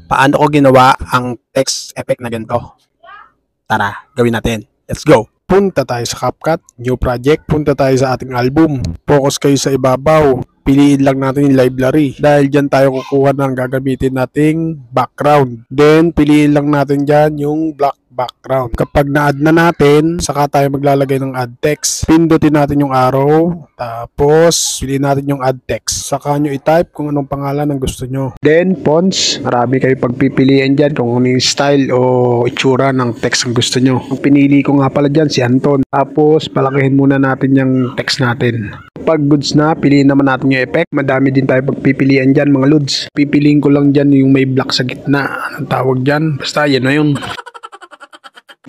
Paano ko ginawa ang text effect na ganito? Tara, gawin natin. Let's go! Punta tayo sa CapCut, new project, punta tayo sa ating album. Focus kayo sa ibabaw. Piliin lang natin yung library dahil dyan tayo kukuha ng gagamitin nating background. Then, piliin lang natin dyan yung black background. Kapag na-add na natin, saka tayo maglalagay ng add text. Pindutin natin yung arrow, tapos piliin natin yung add text. Saka nyo i-type kung anong pangalan ang gusto nyo. Then, fonts. Marami kayo pagpipiliin dyan kung ano yung style o itsura ng text ang gusto nyo. Ang pinili ko nga pala dyan si Anton. Tapos, palakihin muna natin yung text natin. Pag goods na, piliin naman natin yung effect. Madami din tayo pagpipilian dyan mga lods. Pipiliin ko lang dyan yung may black sa gitna. Anong tawag dyan? Basta yan na yun.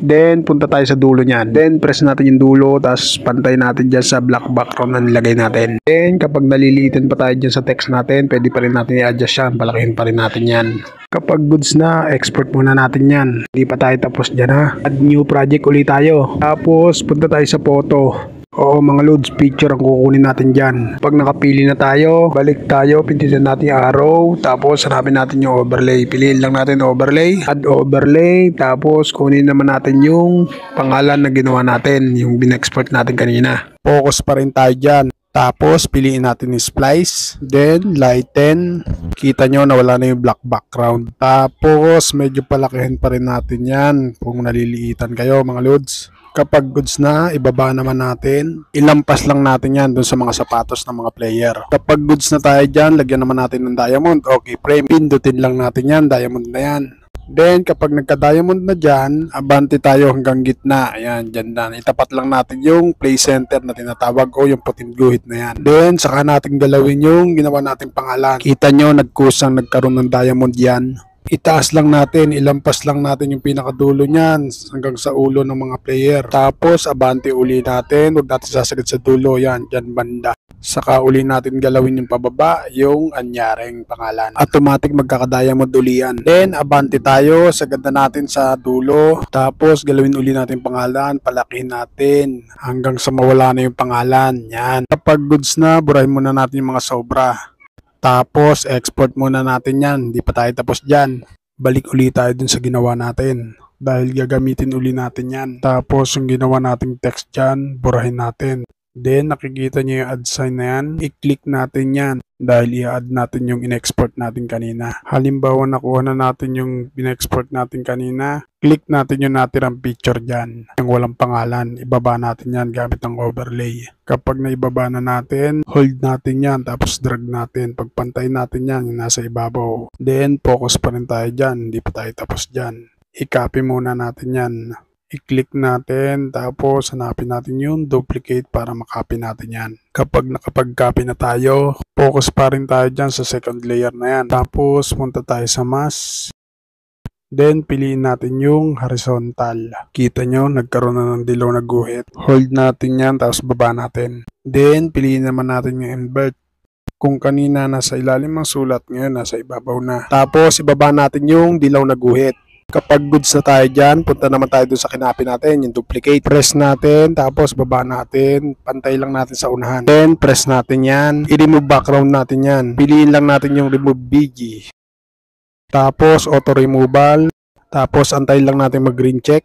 Then, punta tayo sa dulo niyan. Then, press natin yung dulo, tapos pantay natin dyan sa black background na nilagay natin. Then, kapag naliliitin pa tayo dyan sa text natin, pwede pa rin natin i-adjust yan. Palakihin pa rin natin yan. Kapag goods na, export muna natin yan. Hindi pa tayo tapos dyan ha. Add new project ulit tayo. Tapos, punta tayo sa photo. Oo mga loads, picture ang kukunin natin dyan. Pag nakapili na tayo, balik tayo, pindutin natin yung arrow, tapos hanapin natin yung overlay. Piliin lang natin overlay, add overlay, tapos kunin naman natin yung pangalan na ginawa natin, yung bin-export natin kanina. Focus pa rin tayo dyan. Tapos piliin natin yung splice, then lighten. Kita nyo na wala na yung black background. Tapos medyo palakihin pa rin natin yan kung naliliitan kayo mga loads. Kapag goods na, ibaba naman natin. Ilampas lang natin yan dun sa mga sapatos ng mga player. Kapag goods na tayo dyan, lagyan naman natin ng diamond. Okay, frame. Pindutin lang natin yan. Diamond na yan. Then, kapag nagka-diamond na dyan, abante tayo hanggang gitna. Ayan, dyan na. Itapat lang natin yung play center na tinatawag o yung puting guhit na yan. Then, saka natin galawin yung ginawa nating pangalan. Kita nyo, nagkusang nagkaroon ng diamond yan. Itaas lang natin, ilampas lang natin yung pinakadulo niyan hanggang sa ulo ng mga player. Tapos, abante uli natin. Huwag natin sasagad sa dulo. Yan, dyan banda. Saka uli natin galawin yung pababa, yung anyaring pangalan. Automatic magkakadiamond uli yan. Then, abante tayo. Sagad na natin sa dulo. Tapos, galawin uli natin pangalan. Palakihin natin hanggang sa mawala na yung pangalan. Yan. Kapag goods na, burahin muna natin yung mga sobra. Tapos, export muna natin yan. Hindi pa tayo tapos dyan. Balik uli tayo dun sa ginawa natin. Dahil gagamitin uli natin yan. Tapos, yung ginawa nating text dyan, burahin natin. Then, nakikita nyo yung add sign na yan. I-click natin yan. Dahil i-add natin yung in-export natin kanina. Halimbawa, nakuha na natin yung in-export natin kanina. Click natin yung natirang picture dyan. Yung walang pangalan. Ibaba natin yan gamit ang overlay. Kapag naibaba na natin, hold natin yan. Tapos drag natin. Pagpantay natin yan yung nasa ibabaw. Then, focus pa rin tayo dyan. Hindi pa tayo tapos dyan. I-copy muna natin yan. I-click natin, tapos hanapin natin yung duplicate para makopy natin yan. Kapag nakapag-copy na tayo, focus pa rin tayo dyan sa second layer na yan. Tapos, punta tayo sa mask. Then, piliin natin yung horizontal. Kita nyo, nagkaroon na ng dilaw na guhit. Hold natin yan, tapos baba natin. Then, piliin naman natin yung invert. Kung kanina nasa ilalim ang sulat, ngayon nasa ibabaw na. Tapos, ibaba natin yung dilaw na guhit. Kapag goods na tayo dyan, punta naman tayo dun sa kinapi natin, yung duplicate. Press natin, tapos baba natin, pantay lang natin sa unahan. Then, press natin yan. I-remove background natin yan. Piliin lang natin yung remove BG. Tapos, auto removal. Tapos, antayin lang natin mag-green check.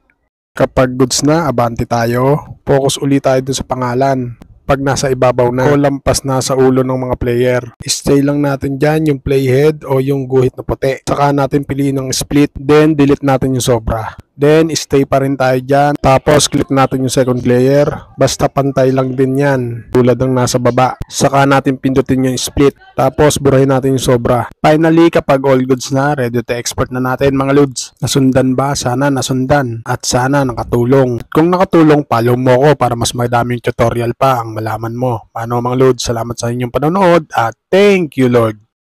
Kapag goods na, abante tayo. Focus ulit tayo dun sa pangalan. Pag nasa ibabaw na o lampas na sa ulo ng mga player. Stay lang natin dyan yung playhead o yung guhit na puti. Saka natin piliin ng split, then delete natin yung sobra. Then stay pa rin tayo dyan. Tapos click natin yung second layer. Basta pantay lang din yan. Tulad ng nasa baba. Saka natin pindutin yung split. Tapos burahin natin yung sobra. Finally, kapag all goods na, ready to export na natin mga lods. Nasundan ba? Sana nasundan. At sana nakatulong. Kung nakatulong, follow mo ko para mas madaming tutorial pa ang malaman mo. Paano mga lods? Salamat sa inyong panonood at thank you Lord.